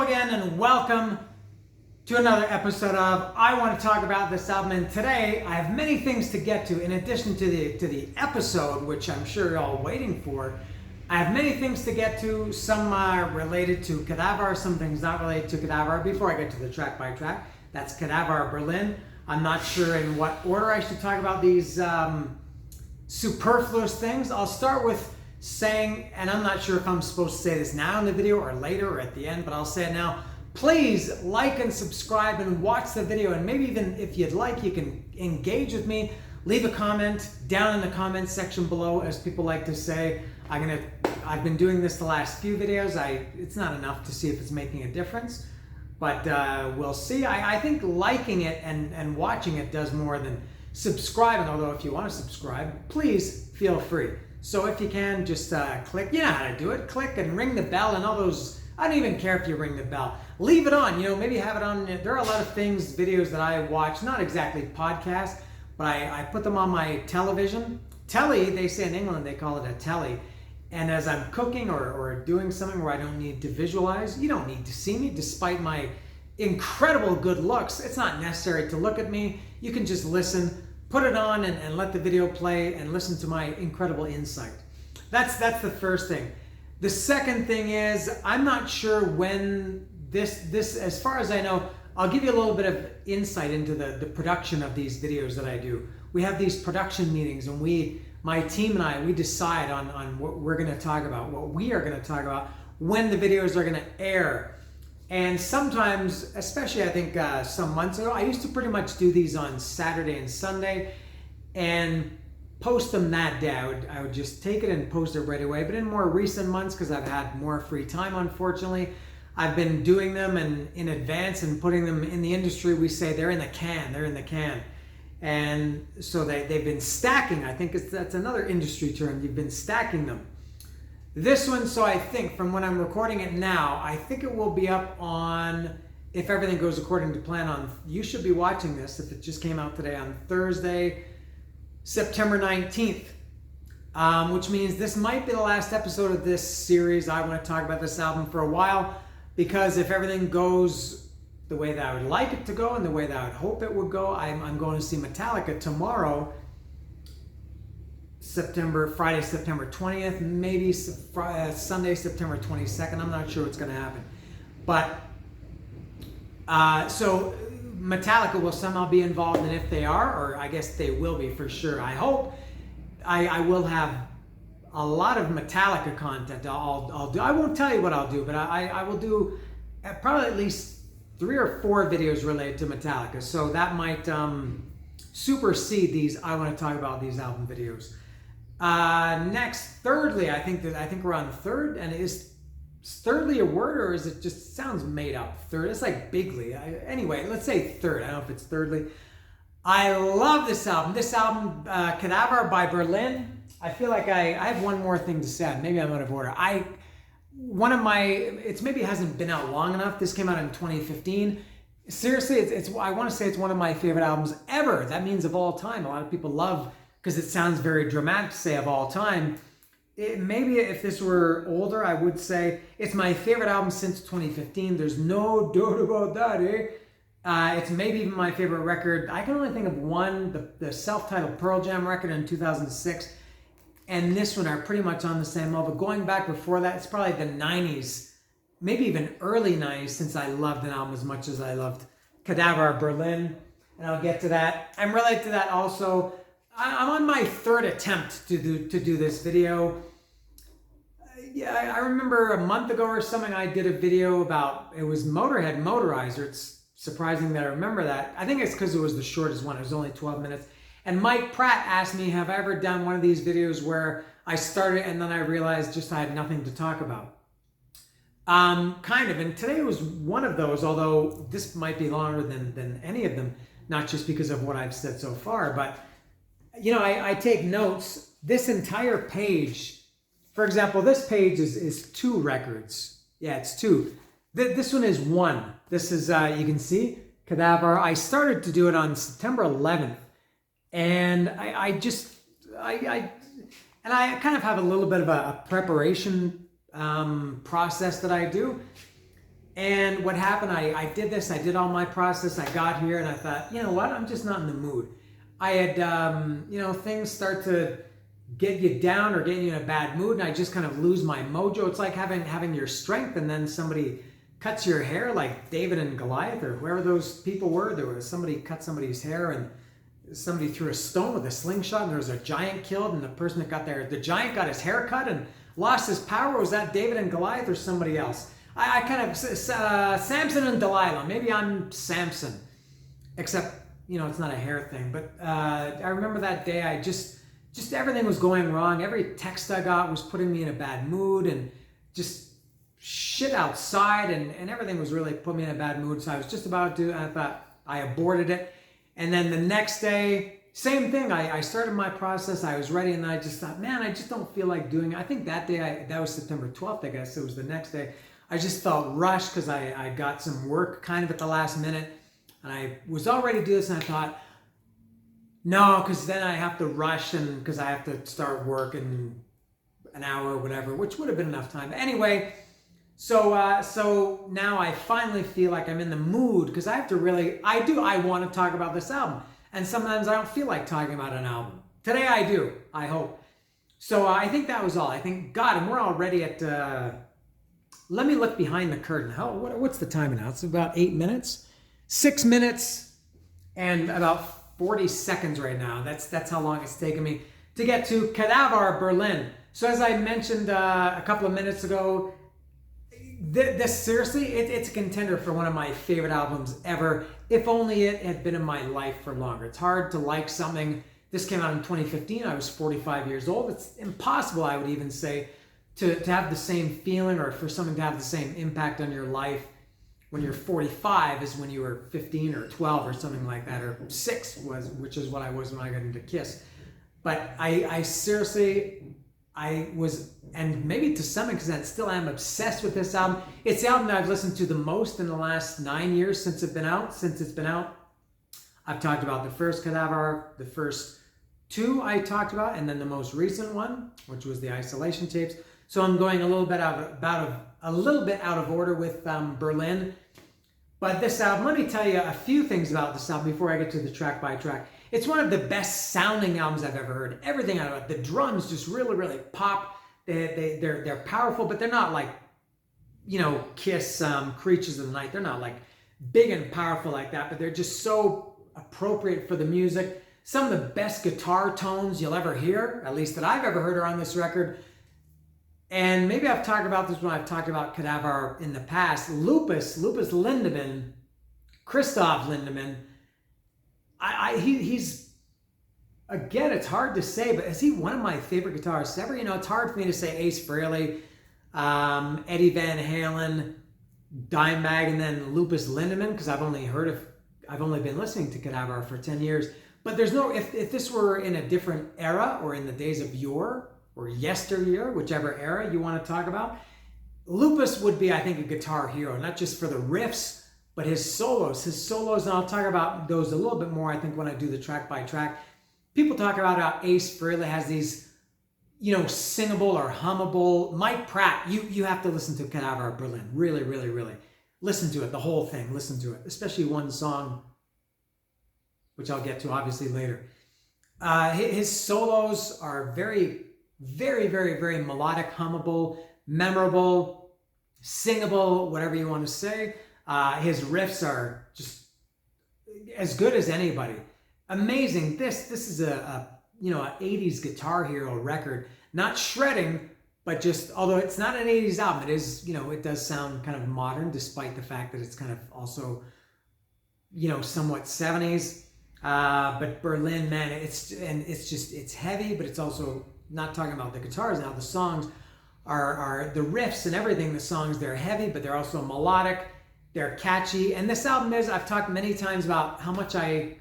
Hello again and welcome to another episode of I Want to Talk About This Album. And today I have many things to get to in addition to the episode, which I'm sure you're all waiting for. I have many things to get to, some related to Kadavar, some things not related to Kadavar. Before I get to the track by track, that's Kadavar Berlin. I'm not sure in what order I should talk about these superfluous things. I'll start with saying, and I'm not sure if I'm supposed to say this now in the video or later or at the end, but I'll say it now. Please like and subscribe and watch the video, and maybe even if you'd like, you can engage with me. Leave a comment down in the comment section below, as people like to say. I've been doing this the last few videos. It's not enough to see if it's making a difference, but we'll see. I think liking it and watching it does more than subscribing, although if you want to subscribe, please feel free. So if you can, just click, you know how to do it, click and ring the bell and all those. I don't even care if you ring the bell. Leave it on, maybe have it on. There are a lot of things, videos that I watch, not exactly podcasts, but I put them on my television. Telly, they say in England, they call it a telly. And as I'm cooking or doing something where I don't need to visualize, you don't need to see me, despite my incredible good looks. It's not necessary to look at me. You can just listen, put it on and let the video play and listen to my incredible insight. That's the first thing. The second thing is, I'm not sure when this, as far as I know, I'll give you a little bit of insight into the production of these videos that I do. We have these production meetings and my team and I, we decide on what we're gonna talk about, what we are gonna talk about, when the videos are gonna air. And sometimes, especially I think some months ago, I used to pretty much do these on Saturday and Sunday and post them that day. I would just take it and post it right away. But in more recent months, because I've had more free time, unfortunately, I've been doing them in advance and putting them in the industry. We say they're in the can. And so they've been stacking. I think that's another industry term. You've been stacking them. This one, so I think from when I'm recording it now, I think it will be up on, if everything goes according to plan, you should be watching this if it just came out today, on Thursday, September 19th, which means this might be the last episode of this series. I want to talk about this album for a while, because if everything goes the way that I would like it to go and the way that I would hope it would go, I'm going to see Metallica tomorrow, Friday, September 20th, maybe Sunday, September 22nd. I'm not sure what's going to happen. But, so Metallica will somehow be involved, and if they are, or I guess they will be for sure. I hope I will have a lot of Metallica content. I'll do. I won't tell you what I'll do, but I will do probably at least 3 or 4 videos related to Metallica. So that might supersede these I Want to Talk About These album videos. Next, thirdly, I think we're on third, and is thirdly a word, or is it just sounds made up? Third, it's like bigly. Anyway, let's say third. I don't know if it's thirdly. I love this album. This album, Kadavar by Berlin. I feel like I have one more thing to say. Maybe I'm out of order. Maybe it hasn't been out long enough. This came out in 2015. Seriously, I want to say it's one of my favorite albums ever. That means of all time. A lot of people love, because it sounds very dramatic to say of all time. Maybe if this were older, I would say it's my favorite album since 2015. There's no doubt about that, eh? It's maybe even my favorite record. I can only think of one, the self-titled Pearl Jam record in 2006, and this one are pretty much on the same level. Going back before that, it's probably the 90s, maybe even early 90s, since I loved an album as much as I loved Kadavar Berlin, and I'll get to that. I'm related to that also. I'm on my third attempt to do this video. Yeah, I remember a month ago or something I did a video about, it was Motorhead Motorizer. It's surprising that I remember that. I think it's because it was the shortest one. It was only 12 minutes. And Mike Pratt asked me, have I ever done one of these videos where I started and then I realized just I had nothing to talk about? Kind of. And today was one of those, although this might be longer than any of them, not just because of what I've said so far, but I take notes. This entire page, for example, this page is 2 records. Yeah, it's 2. This one is 1. This is, you can see, Kadavar. I started to do it on September 11th. And I kind of have a little bit of a preparation process that I do. And what happened, I did this, I did all my process, I got here and I thought, you know what, I'm just not in the mood. I had, things start to get you down or get you in a bad mood and I just kind of lose my mojo. It's like having your strength and then somebody cuts your hair, like David and Goliath or whoever those people were. There was somebody cut somebody's hair and somebody threw a stone with a slingshot and there was a giant killed, and the person that got there, the giant got his hair cut and lost his power. Was that David and Goliath or somebody else? I kind of, Samson and Delilah. Maybe I'm Samson, except, it's not a hair thing. But I remember that day, I just everything was going wrong. Every text I got was putting me in a bad mood, and just shit outside, and everything was really putting me in a bad mood. So I was just about to, I thought I aborted it. And then the next day, same thing. I started my process. I was ready, and I just thought, man, I just don't feel like doing it. I think that day, that was September 12th, I guess. It was the next day. I just felt rushed because I got some work kind of at the last minute. And I was all ready to do this, and I thought, no, because then I have to rush, and because I have to start work in an hour or whatever, which would have been enough time. But anyway, so now I finally feel like I'm in the mood, because I have to really, I want to talk about this album. And sometimes I don't feel like talking about an album. Today I do, I hope. So I think that was all. I think, God, and we're already at, let me look behind the curtain. What's the time now? It's about 8 minutes. 6 minutes and about 40 seconds right now. That's how long it's taken me to get to Kadavar, Berlin. So as I mentioned a couple of minutes ago, this seriously, it's a contender for one of my favorite albums ever. If only it had been in my life for longer. It's hard to like something. This came out in 2015. I was 45 years old. It's impossible, I would even say, to have the same feeling, or for something to have the same impact on your life when you're 45 as when you were 15 or 12 or something like that, or 6 which is what I was when I got into Kiss. But I seriously, I was, and maybe to some extent still am, obsessed with this album. It's the album that I've listened to the most in the last 9 years since it's been out. I've talked about the first Kadavar, the first 2 I talked about, and then the most recent one, which was the Isolation tapes. So I'm going a little bit out of order with Berlin. But this album, let me tell you a few things about this album before I get to the track by track. It's one of the best sounding albums I've ever heard. Everything out of it. The drums just really, really pop. They're powerful, but they're not like, Kiss, Creatures of the Night. They're not like big and powerful like that, but they're just so appropriate for the music. Some of the best guitar tones you'll ever hear, at least that I've ever heard, are on this record. And maybe I've talked about this when I've talked about Kadavar in the past. Lupus Lindemann, Christoph Lindemann, he's, again, it's hard to say, but is he one of my favorite guitarists ever? It's hard for me to say Ace Frehley, Eddie Van Halen, Dimebag, and then Lupus Lindemann, because I've only been listening to Kadavar for 10 years. But there's no, if this were in a different era, or in the days of yore, or yesteryear, whichever era you want to talk about, Lupus would be, I think, a guitar hero, not just for the riffs, but his solos, and I'll talk about those a little bit more, I think, when I do the track by track. People talk about how Ace Frehley has these, singable or hummable. Mike Pratt, you have to listen to Kadavar Berlin. Really, really, really. Listen to it, the whole thing, listen to it, especially one song, which I'll get to obviously later. His solos are very, very, very, very melodic, hummable, memorable, singable, whatever you want to say. His riffs are just as good as anybody. Amazing. This is a 80s guitar hero record. Not shredding, but just, although it's not an 80s album, it is, it does sound kind of modern, despite the fact that it's kind of also, somewhat 70s. But Berlin, man, it's heavy, but it's also, not talking about the guitars now, the songs are the riffs and everything, the songs, they're heavy, but they're also melodic, they're catchy. And this album is, I've talked many times about how much I,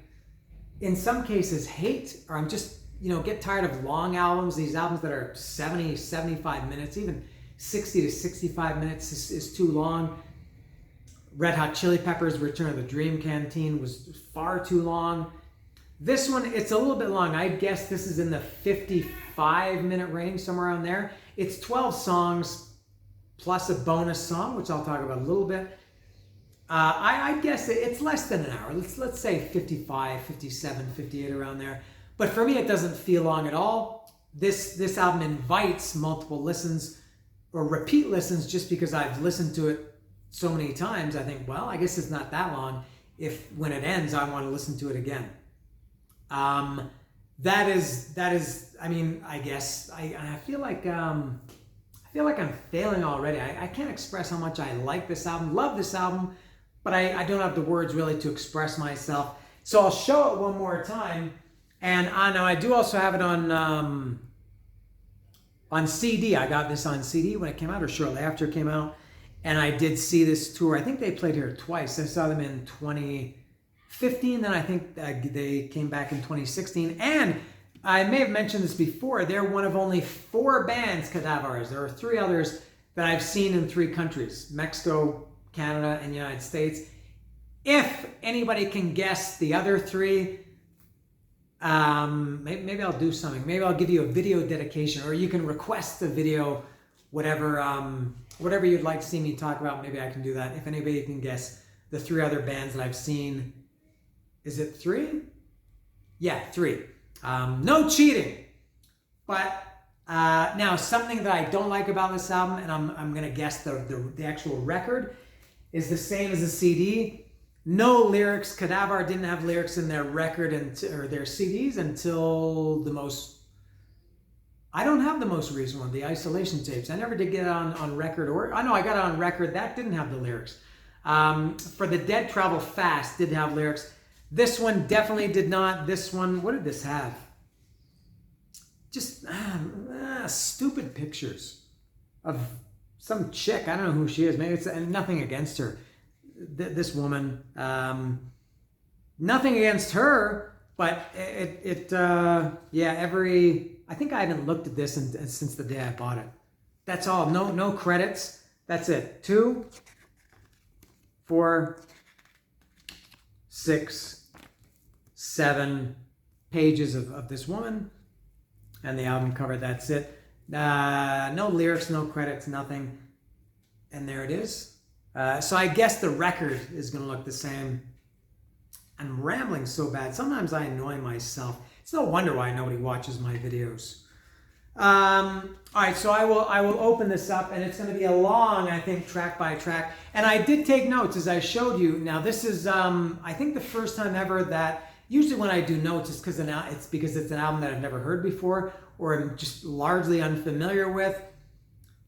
in some cases, hate, or I'm just, get tired of long albums, these albums that are 70, 75 minutes, even 60 to 65 minutes is too long. Red Hot Chili Peppers' Return of the Dream Canteen was far too long. This one, it's a little bit long. I guess this is in the 55-minute range, somewhere around there. It's 12 songs plus a bonus song, which I'll talk about a little bit. I guess it's less than an hour. Let's say 55, 57, 58, around there. But for me, it doesn't feel long at all. This album invites multiple listens or repeat listens just because I've listened to it so many times. I think, well, I guess it's not that long. If when it ends, I want to listen to it again. That is. I mean, I guess I feel like I'm failing already. I can't express how much I like this album, love this album, but I don't have the words really to express myself. So I'll show it one more time. And now I do also have it on CD. I got this on CD when it came out, or shortly after it came out. And I did see this tour. I think they played here twice. I saw them in 2015, then I think they came back in 2016. And I may have mentioned this before, they're one of only 4 bands, Kadavars. There are 3 others that I've seen in 3 countries, Mexico, Canada, and United States. If anybody can guess the other 3, maybe I'll do something. Maybe I'll give you a video dedication, or you can request a video, whatever you'd like to see me talk about. Maybe I can do that. If anybody can guess the 3 other bands that I've seen. Is it 3? Yeah, 3. No cheating. But now something that I don't like about this album, and I'm gonna guess the actual record is the same as the CD. No lyrics. Kadavar didn't have lyrics in their record or their CDs until I don't have the most recent one, the Isolation tapes. I never did get it on record, or I know I got it on record. That didn't have the lyrics. For the Dead Travel Fast did have lyrics. This one definitely did not. This one, what did this have? Just stupid pictures of some chick. I don't know who she is. Maybe it's nothing against her. This woman. Nothing against her, but I think I haven't looked at this since the day I bought it. That's all. No credits. That's it. 2, 4, 6, 7 pages of this woman and the album cover. That's it. No lyrics, no credits, nothing. And there it is. So I guess the record is going to look the same. I'm rambling so bad. Sometimes I annoy myself. It's no wonder why nobody watches my videos. All right, so I will open this up, and it's going to be a long, I think, track by track. And I did take notes as I showed you. Now this is, I think, the first time ever that usually when I do notes, it's because it's an album that I've never heard before or I'm just largely unfamiliar with.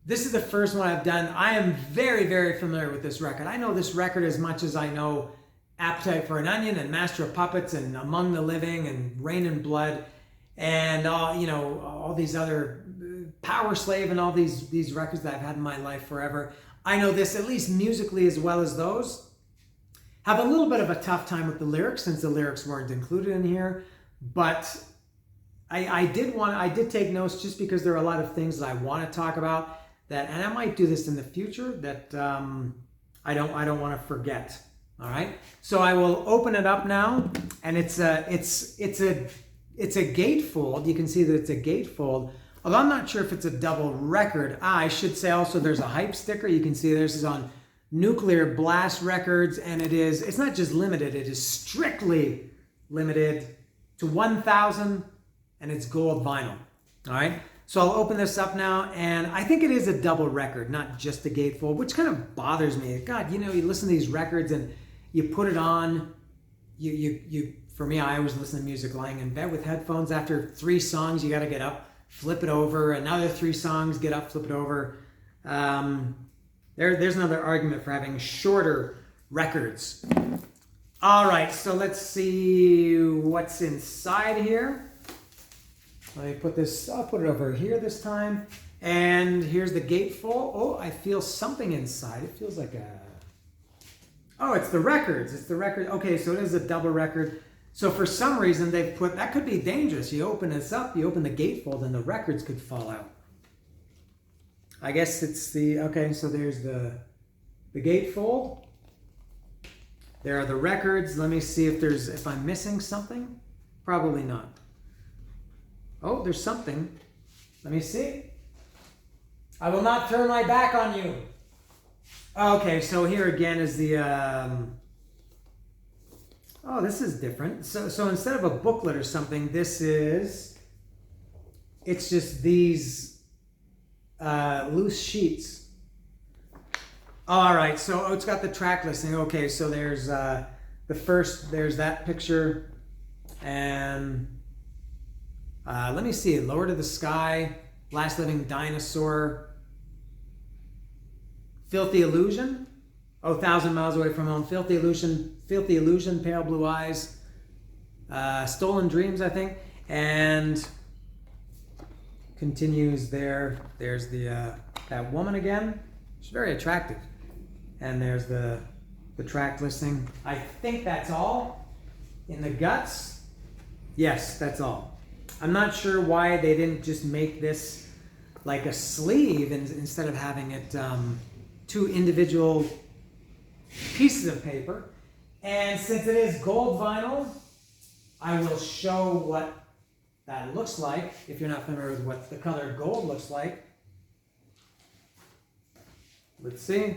This is the first one I've done. I am very, very familiar with this record. I know this record as much as I know Appetite for an Onion and Master of Puppets and Among the Living and Rain and Blood and all these other Power Slave and all these records that I've had in my life forever. I know this at least musically as well as those. Have a little bit of a tough time with the lyrics since the lyrics weren't included in here, but I did take notes just because there are a lot of things that I want to talk about that, and I might do this in the future, that I don't want to forget. All right, so I will open it up now, and it's a gatefold. You can see that it's a gatefold. Although I'm not sure if it's a double record. I should say also there's a hype sticker. You can see this is on Nuclear Blast Records, and it's not just limited, it is strictly limited to 1,000, and it's gold vinyl. All right, so I'll open this up now, and I think it is a double record, not just a gatefold, which kind of bothers me. God, you listen to these records and you put it on, for me, I always listen to music lying in bed with headphones. After 3 songs, you got to get up, flip it over. Another 3 songs, get up, flip it over. There's another argument for having shorter records. All right, so let's see what's inside here. Let me put this, I'll put it over here this time. And here's the gatefold. Oh, I feel something inside. It feels like it's the records. It's the record. Okay, so it is a double record. So for some reason they've put, that could be dangerous. You open this up, you open the gatefold, and the records could fall out. I guess it's okay, so there's the gatefold. There are the records. Let me see if I'm missing something. Probably not. Oh, there's something. Let me see. I will not turn my back on you. Okay, so here again is the, oh, this is different. So instead of a booklet or something, it's just these loose sheets. All right, so it's got the track listing. Okay, so there's there's that picture, and let me see, Lord of the Sky, Last Living Dinosaur, Filthy Illusion, Oh, 1,000 Miles Away from Home, Filthy Illusion, Pale Blue Eyes, Stolen Dreams, I think, and continues there. There's the that woman again. She's very attractive. And there's the track listing. I think that's all. In the guts, yes, that's all. I'm not sure why they didn't just make this like a sleeve instead of having it two individual pieces of paper. And since it is gold vinyl, I will show what that looks like if you're not familiar with what the color gold looks like. Let's see.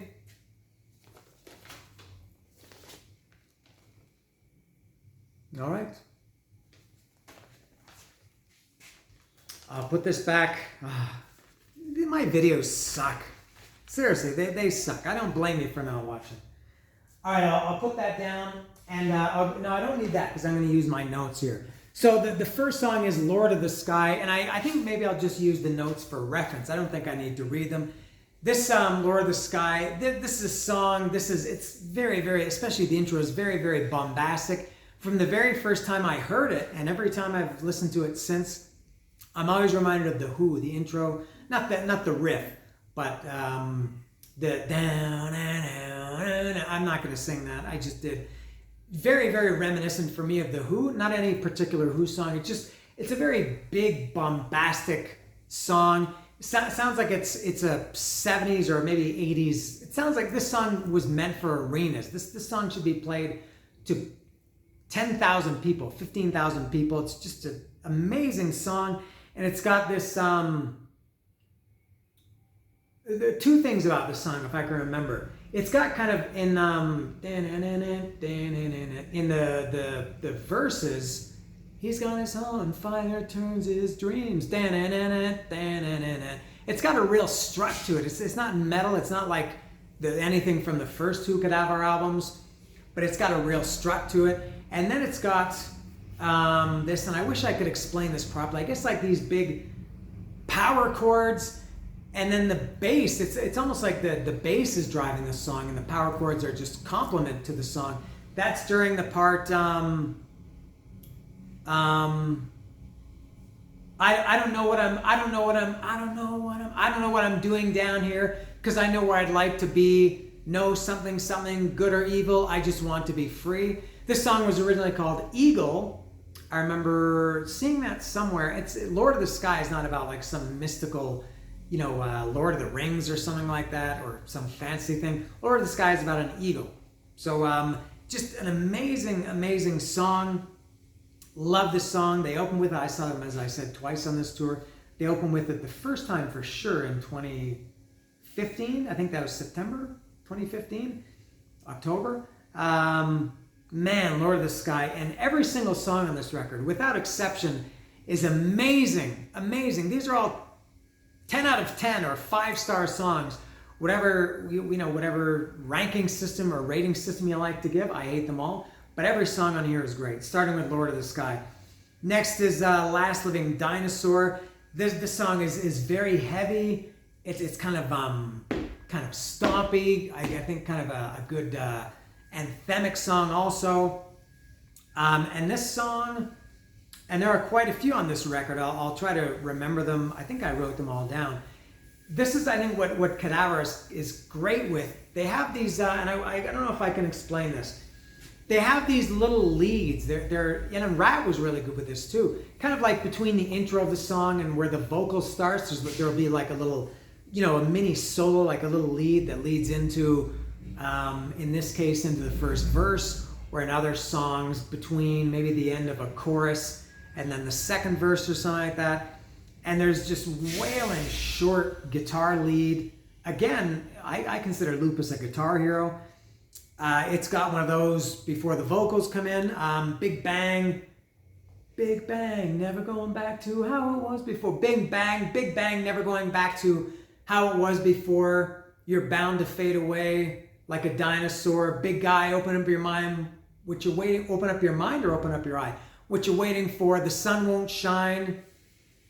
All right. I'll put this back. My videos suck. Seriously, they suck. I don't blame you for not watching. All right, I'll put that down. And no, I don't need that because I'm going to use my notes here. So the first song is Lord of the Sky. And I think maybe I'll just use the notes for reference. I don't think I need to read them. This Lord of the Sky, this is a song. It's very, very, especially the intro is very, very bombastic. From the very first time I heard it, and every time I've listened to it since, I'm always reminded of The Who, the intro, not the riff, but the down and I'm not going to sing that. I just did. Very, very reminiscent for me of The Who. Not any particular Who song. It's a very big, bombastic song. Sounds like it's a 70s or maybe 80s. It sounds like this song was meant for arenas. This song should be played to 10,000 people, 15,000 people. It's just an amazing song. And it's got this, two things about this song, if I can remember. It's got kind of in the verses, he's got his on fire, turns his dreams. It's got a real strut to it. It's not metal. It's not like anything from the first two Kadavar albums, but it's got a real strut to it. And then it's got this, and I wish I could explain this properly. I guess like these big power chords, and then the bass. It's almost like the bass is driving the song, and the power chords are just complement to the song. That's during the part. I don't know what I'm doing down here because I know where I'd like to be. No something good or evil. I just want to be free. This song was originally called Eagle. I remember seeing that somewhere. It's Lord of the Sky is not about like some mystical, Lord of the Rings or something like that, or some fancy thing. Lord of the Sky is about an eagle. So just an amazing, amazing song. Love this song. They open with it. I saw them, as I said, twice on this tour. They open with it the first time for sure in 2015. I think that was September 2015, October. Man, Lord of the Sky, and every single song on this record, without exception, is amazing, amazing. These are all 10 out of 10 or 5-star songs, whatever whatever ranking system or rating system you like to give. I hate them all, but every song on here is great. Starting with Lord of the Sky. Next is Last Living Dinosaur. This song is very heavy. It's kind of stompy. I think kind of a good. Anthemic song also, and this song, and there are quite a few on this record. I'll try to remember them. I think I wrote them all down. This is, I think, what Kadavar is great with. They have these, and I don't know if I can explain this. They have these little leads. And Rat was really good with this too. Kind of like between the intro of the song and where the vocal starts, there'll be like a little, a mini solo, like a little lead that leads into. In this case, into the first verse, or in other songs between maybe the end of a chorus and then the second verse or something like that. And there's just wailing short guitar lead again, I consider Lupus a guitar hero. It's got one of those before the vocals come in. Big bang, never going back to how it was before. Big bang, never going back to how it was before. You're bound to fade away like a dinosaur. Big guy, open up your mind. What you're waiting, open up your mind or open up your eye. What you're waiting for, the sun won't shine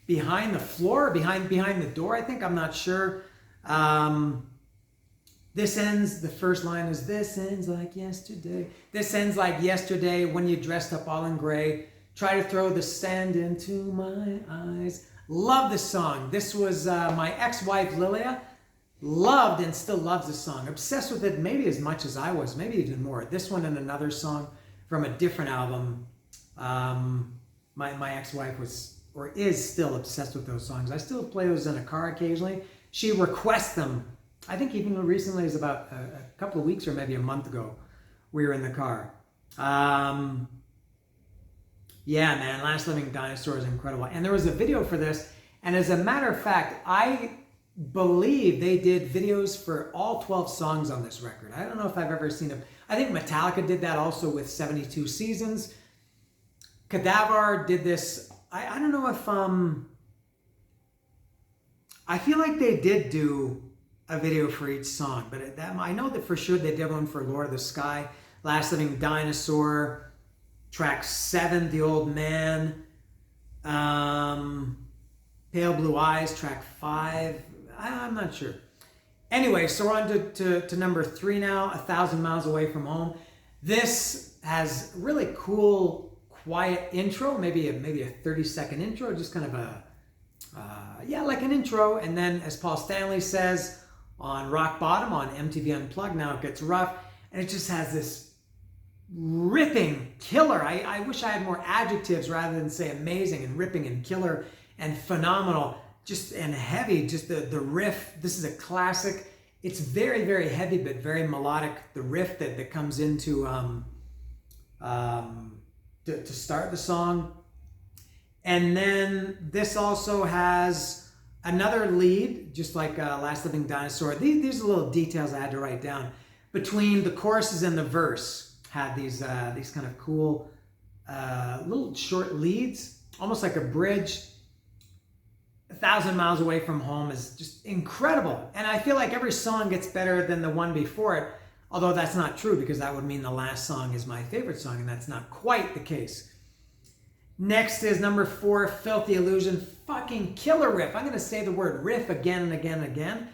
behind the floor, behind the door, I think, I'm not sure. This ends, the first line is, this ends like yesterday. This ends like yesterday when you dressed up all in gray. Try to throw the sand into my eyes. Love this song. This was my ex-wife Lilia. Loved and still loves this song. Obsessed with it maybe as much as I was, maybe even more. This one and another song from a different album. My ex-wife was, or is still obsessed with those songs. I still play those in a car occasionally. She requests them. I think even recently, is about a couple of weeks or maybe a month ago, we were in the car. Yeah, man, Last Living Dinosaur is incredible. And there was a video for this. And as a matter of fact, I believe they did videos for all 12 songs on this record. I don't know if I've ever seen them. I think Metallica did that also with 72 Seasons. Kadavar did this. I don't know if I feel like they did do a video for each song, but I know that for sure they did one for Lord of the Sky, Last Living Dinosaur, track 7, The Old Man, Pale Blue Eyes, track 5. I'm not sure. Anyway, so we're on to number 3 now, 1,000 Miles Away from Home. This has really cool, quiet intro, maybe a 30-second intro, just kind of a, like an intro. And then, as Paul Stanley says on Rock Bottom on MTV Unplugged, Now It Gets Rough, and it just has this ripping killer. I wish I had more adjectives rather than say amazing and ripping and killer and phenomenal. Just and heavy, just the riff. This is a classic. It's very, very heavy, but very melodic. The riff that comes into to start the song. And then this also has another lead, just like Last Living Dinosaur. These are little details I had to write down. Between the choruses and the verse, had these kind of cool little short leads, almost like a bridge. 1,000 Miles Away from Home is just incredible. And I feel like every song gets better than the one before it, although that's not true, because that would mean the last song is my favorite song, and that's not quite the case. Next is number 4, Filthy Illusion. Fucking killer riff. I'm going to say the word riff again and again and again.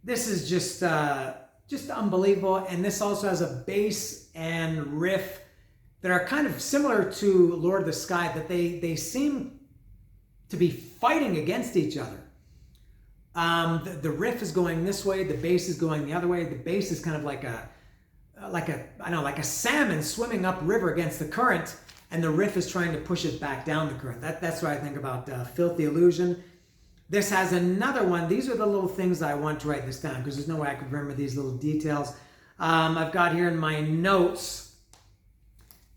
This is just unbelievable. And this also has a bass and riff that are kind of similar to Lord of the Sky, that they seem to be fighting against each other. The riff is going this way, the bass is going the other way. The bass is kind of like a salmon swimming upriver against the current, and the riff is trying to push it back down the current. That's what I think about Filthy Illusion. This has another one. These are the little things that I want to write this down, because there's no way I could remember these little details. I've got here in my notes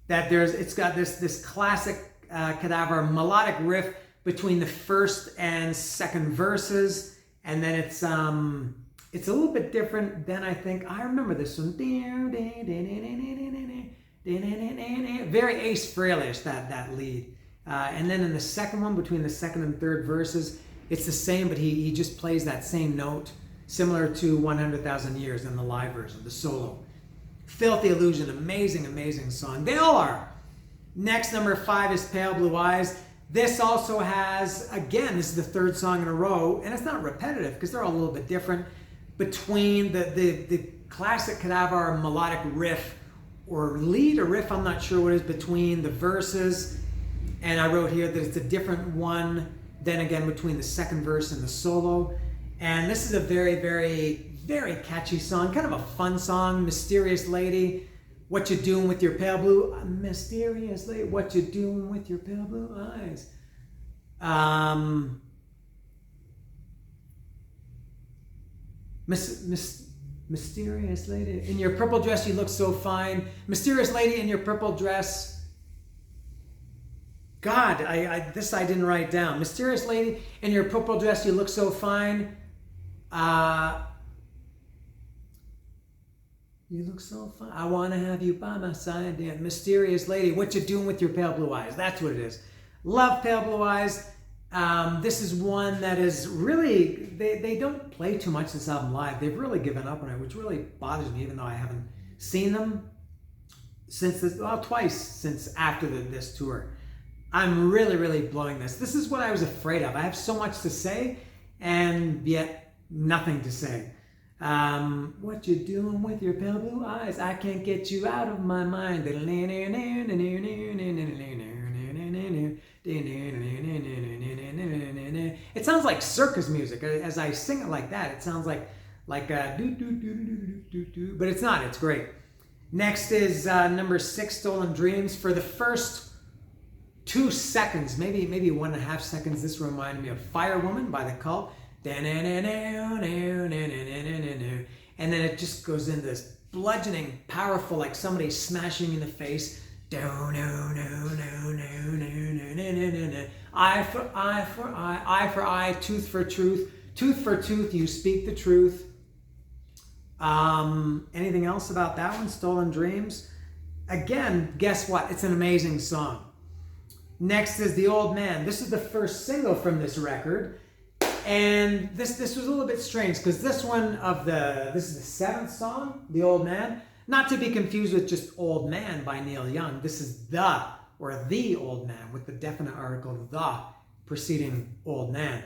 that it's got this classic Kadavar melodic riff between the first and second verses, and then it's a little bit different than I think. I remember this one. Very Ace Frehley-ish, that lead. And then in the second one, between the second and third verses, it's the same, but he just plays that same note, similar to 100,000 Years in the live version, the solo. Filthy Illusion, amazing, amazing song. They all are. Next, number 5 is Pale Blue Eyes. This also has, again, this is the third song in a row, and it's not repetitive because they're all a little bit different, between the classic Kadavar melodic riff, or lead or riff, I'm not sure what it is, between the verses. And I wrote here that it's a different one, then again, between the second verse and the solo. And this is a very, very, very catchy song, kind of a fun song. Mysterious Lady, what you doing with your pale blue, mysterious lady, what you doing with your pale blue eyes? Mysterious lady, in your purple dress you look so fine. Mysterious lady in your purple dress. God, this I didn't write down. Mysterious lady in your purple dress you look so fine. You look so fine. I want to have you by my side. Damn, mysterious lady, what you doing with your pale blue eyes? That's what it is. Love Pale Blue Eyes. This is one that is really, they don't play too much this album live. They've really given up on it, which really bothers me, even though I haven't seen them since this, well, twice since after this tour. I'm really, really blowing this. This is what I was afraid of. I have so much to say, and yet nothing to say. What you doing with your pale blue eyes? I can't get you out of my mind. It sounds like circus music. As I sing it like that, it sounds like do do do do do do, but it's not. It's great. Next is number 6, Stolen Dreams. For the first 2 seconds, maybe 1.5 seconds, this reminded me of Firewoman by The Cult. And then it just goes into this bludgeoning, powerful, like somebody smashing in the face. Eye for eye for eye, eye for eye, tooth for tooth, tooth for tooth, you speak the truth. Anything else about that one? Stolen Dreams. Again, guess what? It's an amazing song. Next is The Old Man. This is the first single from this record. And this was a little bit strange because this is the 7th song, The Old Man. Not to be confused with just Old Man by Neil Young. This is The Old Man with the definite article The preceding Old Man.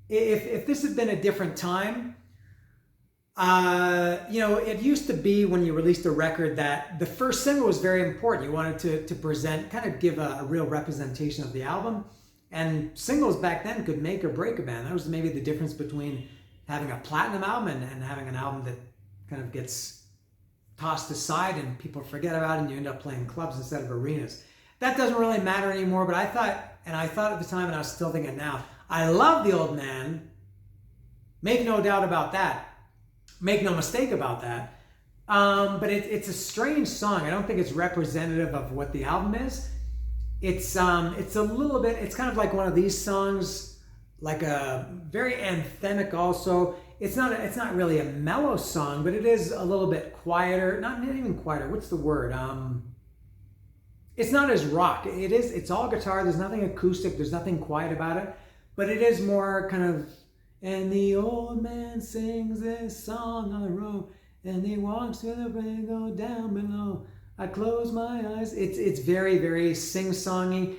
If this had been a different time, it used to be when you released a record that the first single was very important. You wanted to present, kind of give a real representation of the album. And singles back then could make or break a band. That was maybe the difference between having a platinum album and having an album that kind of gets tossed aside and people forget about it and you end up playing clubs instead of arenas. That doesn't really matter anymore, but I thought at the time, and I was still thinking now, I love The Old Man. Make no doubt about that. Make no mistake about that. But it's a strange song. I don't think it's representative of what the album is. It's a little bit, it's kind of like one of these songs, like a very anthemic also. It's not really a mellow song, but it is a little bit quieter. Not even quieter. What's the word? It's not as rock. It's all guitar. There's nothing acoustic. There's nothing quiet about it. But it is more kind of, and the old man sings this song on the road, and he walks through the window down below. I close my eyes. It's very, very sing-songy,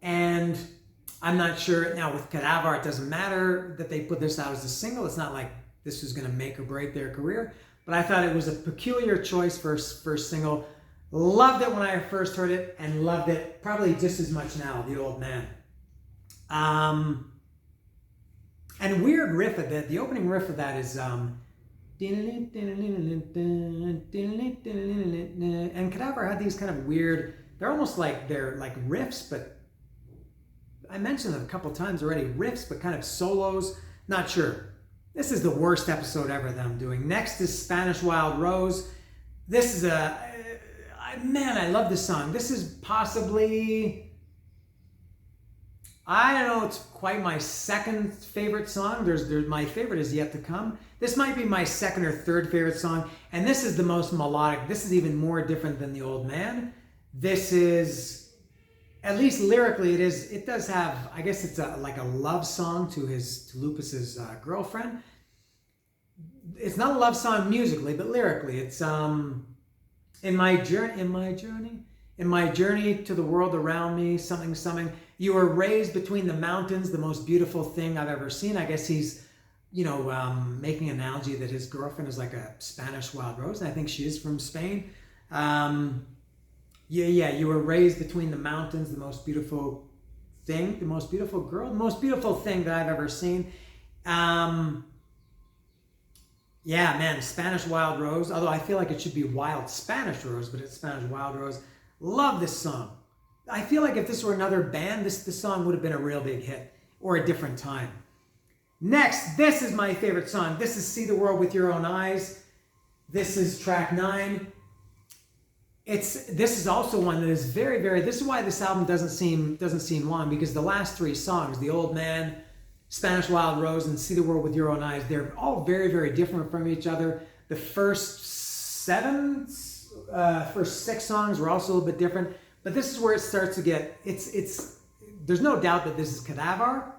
and I'm not sure, now with Kadavar, it doesn't matter that they put this out as a single. It's not like this was going to make or break their career, but I thought it was a peculiar choice for first single. Loved it when I first heard it, and loved it probably just as much now, The Old Man. And weird riff of that, the opening riff of that is, and Kadavar had these kind of weird, they're like riffs, but I mentioned them a couple times already, riffs, but kind of solos, not sure. This is the worst episode ever that I'm doing. Next is Spanish Wild Rose. This is man, I love this song. This is possibly, I don't know, it's quite my second favorite song. There's my favorite is yet to come. This might be my second or third favorite song, and this is the most melodic. This is even more different than The Old Man. This is, at least lyrically, it does have, I guess it's like a love song to Lupus's girlfriend. It's not a love song musically, but lyrically, it's in my journey to the world around me, something. You were raised between the mountains, the most beautiful thing I've ever seen. I guess he's, making an analogy that his girlfriend is like a Spanish wild rose, and I think she is from Spain. You were raised between the mountains, the most beautiful thing, the most beautiful girl, the most beautiful thing that I've ever seen. Spanish Wild Rose, although I feel like it should be Wild Spanish Rose, but it's Spanish Wild Rose. Love this song. I feel like if this were another band, this song would have been a real big hit, or a different time. Next, this is my favorite song. This is See the World with Your Own Eyes. This is track 9. This is also one that is very, very, this is why this album doesn't seem long, because the last 3 songs, The Old Man, Spanish Wild Rose, and See the World with Your Own Eyes, they're all very, very different from each other. The first first 6 songs were also a little bit different, but this is where it starts to get, there's no doubt that this is Kadavar,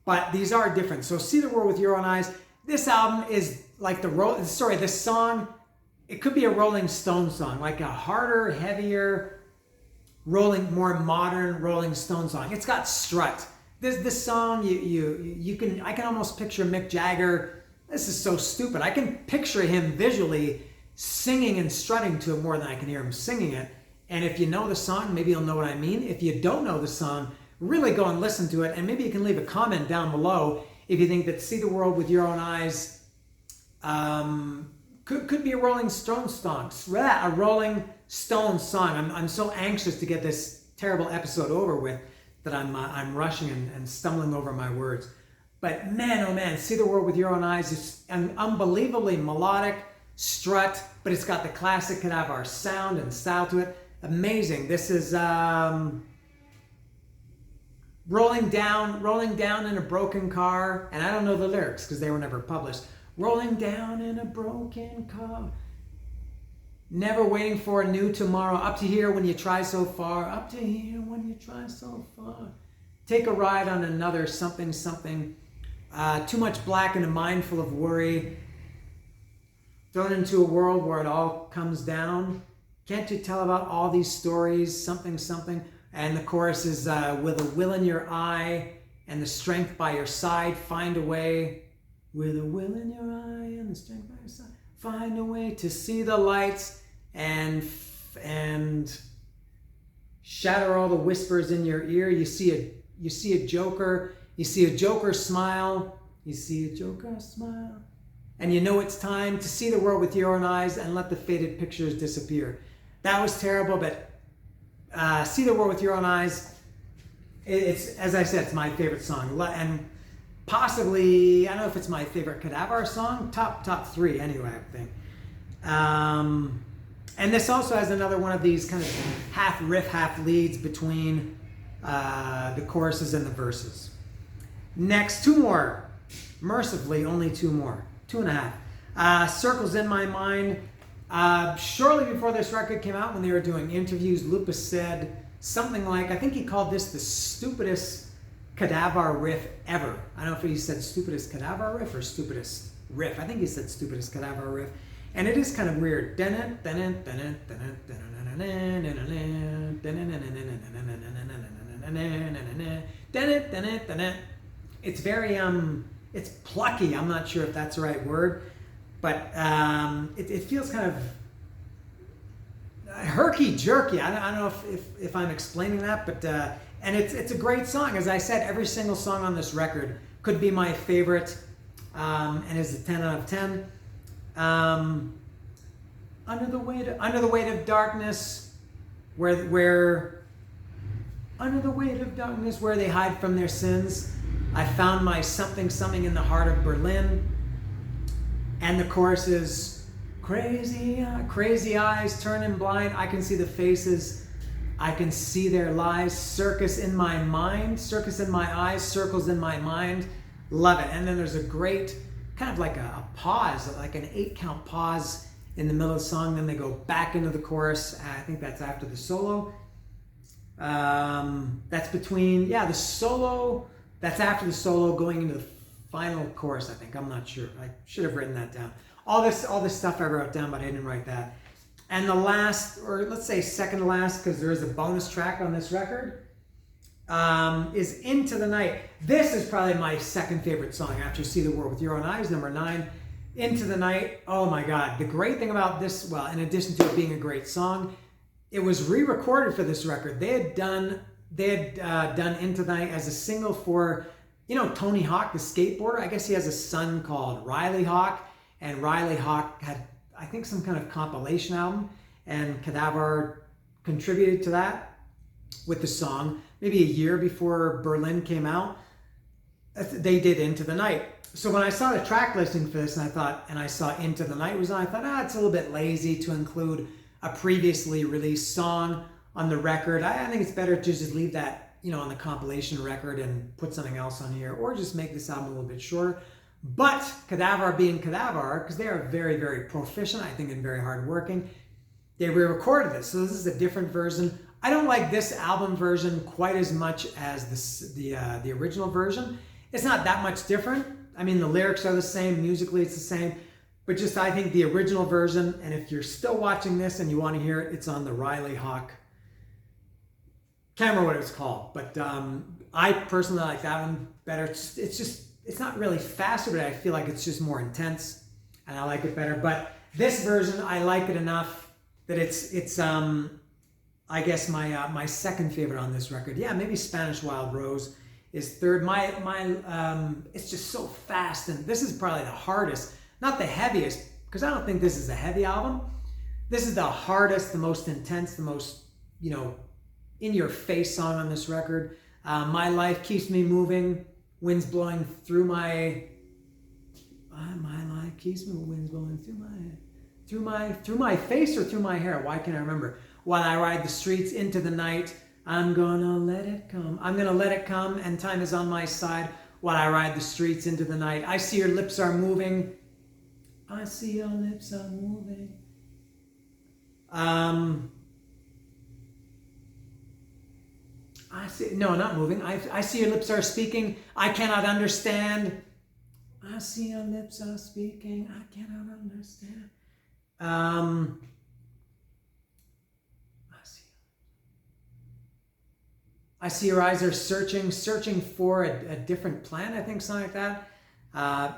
but these are different. So See the World with Your Own Eyes, this album is like this song, it could be a Rolling Stone song, like a harder, heavier, more modern Rolling Stone song. It's got strut. This song, I can almost picture Mick Jagger. This is so stupid. I can picture him visually singing and strutting to it more than I can hear him singing it. And if you know the song, maybe you'll know what I mean. If you don't know the song, really go and listen to it. And maybe you can leave a comment down below if you think that See the World with Your Own Eyes could be a Rolling Stone song. A Rolling Stone song. I'm so anxious to get this terrible episode over with that I'm rushing and stumbling over my words. But man, oh man, See the World with Your Own Eyes is an unbelievably melodic strut, but it's got the classic Kadavar sound and style to it. Amazing. This is rolling down in a broken car, and I don't know the lyrics because they were never published. Rolling down in a broken car, never waiting for a new tomorrow, up to here when you try so far, up to here when you try so far. Take a ride on another something, something. Too much black in a mind full of worry. Thrown into a world where it all comes down. Can't you tell about all these stories, something, something. And the chorus is, with a will in your eye and the strength by your side, find a way. With a will in your eye and the strength by your side, find a way to see the lights and shatter all the whispers in your ear. You see a joker. You see a joker smile. You see a joker smile. And you know it's time to see the world with your own eyes and let the faded pictures disappear. That was terrible, but See the World with Your Own Eyes, it's, as I said, it's my favorite song. And possibly, I don't know if it's my favorite Kadavar song, top 3 anyway, I think. And this also has another one of these kind of half riff, half leads between the choruses and the verses. Next, 2 more. Mercifully, only 2 more. 2.5. Circles in My Mind. Shortly before this record came out, when they were doing interviews, Lupus said something like, I think he called this the stupidest Kadavar riff ever. I don't know if he said stupidest Kadavar riff or stupidest riff. I think he said stupidest Kadavar riff. And it is kind of weird. It's very, it's plucky. I'm not sure if that's the right word. But it feels kind of herky-jerky. I don't know if I'm explaining that, but and it's a great song. As I said, every single song on this record could be my favorite, and is a 10 out of 10. Under the weight of darkness, where under the weight of darkness, where they hide from their sins, I found my something, something in the heart of Berlin. And the chorus is, crazy eyes turning blind. I can see the faces. I can see their lies. Circus in my mind. Circus in my eyes. Circles in my mind. Love it. And then there's a great, kind of like a pause, like an 8-count pause in the middle of the song. Then they go back into the chorus. I think that's after the solo. That's between, the solo. That's after the solo going into the final chorus, I think. I'm not sure. I should have written that down. All this stuff I wrote down, but I didn't write that. And the last, or let's say second to last, because there is a bonus track on this record, is Into the Night. This is probably my second favorite song after See the World with Your Own Eyes, number 9. Into the Night. Oh my God. The great thing about this, well, in addition to it being a great song, it was re-recorded for this record. They had done Into the Night as a single for, you know, Tony Hawk, the skateboarder. I guess he has a son called Riley Hawk, and Riley Hawk had, I think, some kind of compilation album, and Kadavar contributed to that with the song. Maybe a year before Berlin came out, they did Into the Night. So when I saw the track listing for this, and I saw Into the Night was on, I thought, it's a little bit lazy to include a previously released song on the record. I think it's better to just leave that, you know, on the compilation record and put something else on here, or just make this album a little bit shorter. But Kadavar being Kadavar, because they are very, very proficient, I think, and very hardworking, they re-recorded this. So this is a different version. I don't like this album version quite as much as the original version. It's not that much different. I mean, the lyrics are the same, musically it's the same, but just I think the original version, and if you're still watching this and you want to hear it, it's on the Riley Hawk. Can't remember what it was called, but I personally like that one better. It's not really faster, but I feel like it's just more intense, and I like it better. But this version, I like it enough that it's I guess my second favorite on this record. Yeah, maybe Spanish Wild Rose is third. It's just so fast, and this is probably the hardest, not the heaviest, because I don't think this is a heavy album. This is the hardest, the most intense, the most, in your face song on this record. My life keeps me moving. Wind's blowing through my life keeps me. Wind's blowing through my face or through my hair. Why can't I remember? While I ride the streets into the night, I'm gonna let it come. I'm gonna let it come, and time is on my side. While I ride the streets into the night, I see your lips are moving. I see your lips are moving. Not moving. I see your lips are speaking. I cannot understand. I see your lips are speaking. I cannot understand. I see your eyes are searching for a different plan. I think something like that.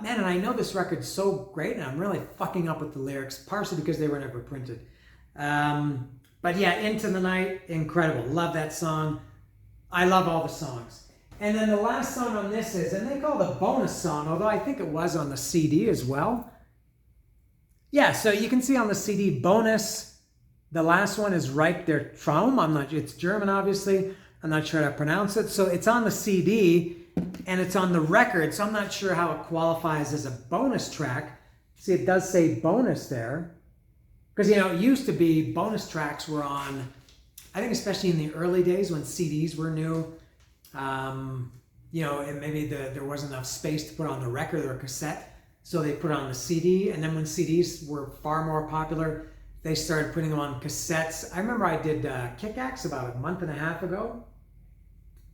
Man, and I know this record's so great, and I'm really fucking up with the lyrics, partially because they were never printed. But yeah, Into the Night, incredible. Love that song. I love all the songs. And then the last song on this is, and they call it a bonus song, although I think it was on the CD as well. Yeah, so you can see on the CD, bonus. The last one is Reich der Traum. It's German, obviously. I'm not sure how to pronounce it. So it's on the CD, and it's on the record, so I'm not sure how it qualifies as a bonus track. See, it does say bonus there. Because, it used to be bonus tracks were on, I think especially in the early days when CDs were new, and maybe there wasn't enough space to put on the record or cassette, so they put on the CD, and then when CDs were far more popular, they started putting them on cassettes. I remember I did Kick-Axe about a month and a half ago,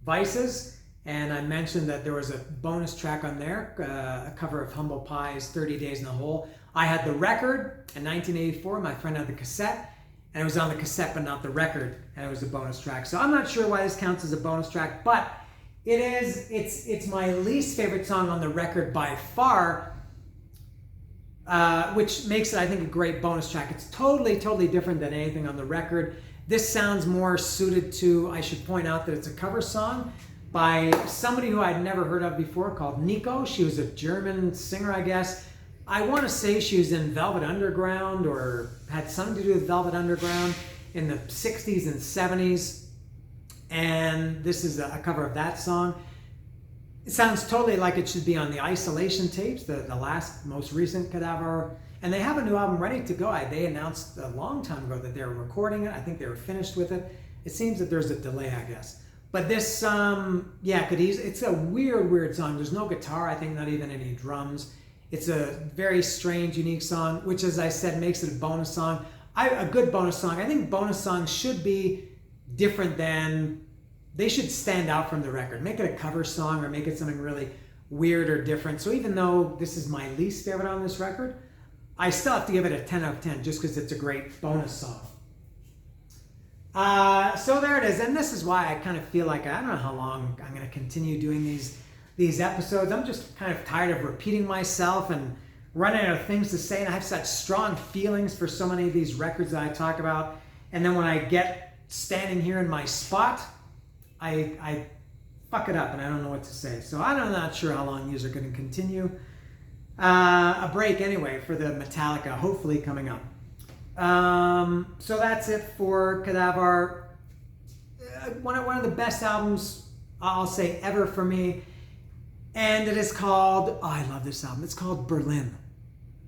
Vices, and I mentioned that there was a bonus track on there, a cover of Humble Pie's 30 Days in the Hole. I had the record in 1984, my friend had the cassette, and it was on the cassette but not the record, and it was a bonus track. So I'm not sure why this counts as a bonus track, but it's my least favorite song on the record by far, which makes it, I think, a great bonus track. It's totally, totally different than anything on the record. This sounds more suited to, I should point out that it's a cover song by somebody who I'd never heard of before called Nico. She was a German singer, I guess. I want to say she was in Velvet Underground or had something to do with Velvet Underground in the 60s and 70s. And this is a cover of that song. It sounds totally like it should be on the Isolation tapes, the most recent Kadavar. And they have a new album ready to go. They announced a long time ago that they were recording it. I think they were finished with it. It seems that there's a delay, I guess. But this, it's a weird song. There's no guitar, I think, not even any drums. It's a very strange, unique song, which, as I said, makes it a bonus song. A good bonus song. I think bonus songs should be different than, they should stand out from the record. Make it a cover song or make it something really weird or different. So even though this is my least favorite on this record, I still have to give it a 10 out of 10 just because it's a great bonus song. So there it is. And this is why I kind of feel like, I don't know how long I'm going to continue doing these episodes. I'm just kind of tired of repeating myself and running out of things to say. And I have such strong feelings for so many of these records that I talk about. And then when I get standing here in my spot, I fuck it up and I don't know what to say. So I'm not sure how long these are going to continue. A break anyway for the Metallica, hopefully coming up. So that's it for Kadavar. One of the best albums, I'll say, ever for me. And it is called, I love this album, it's called Berlin.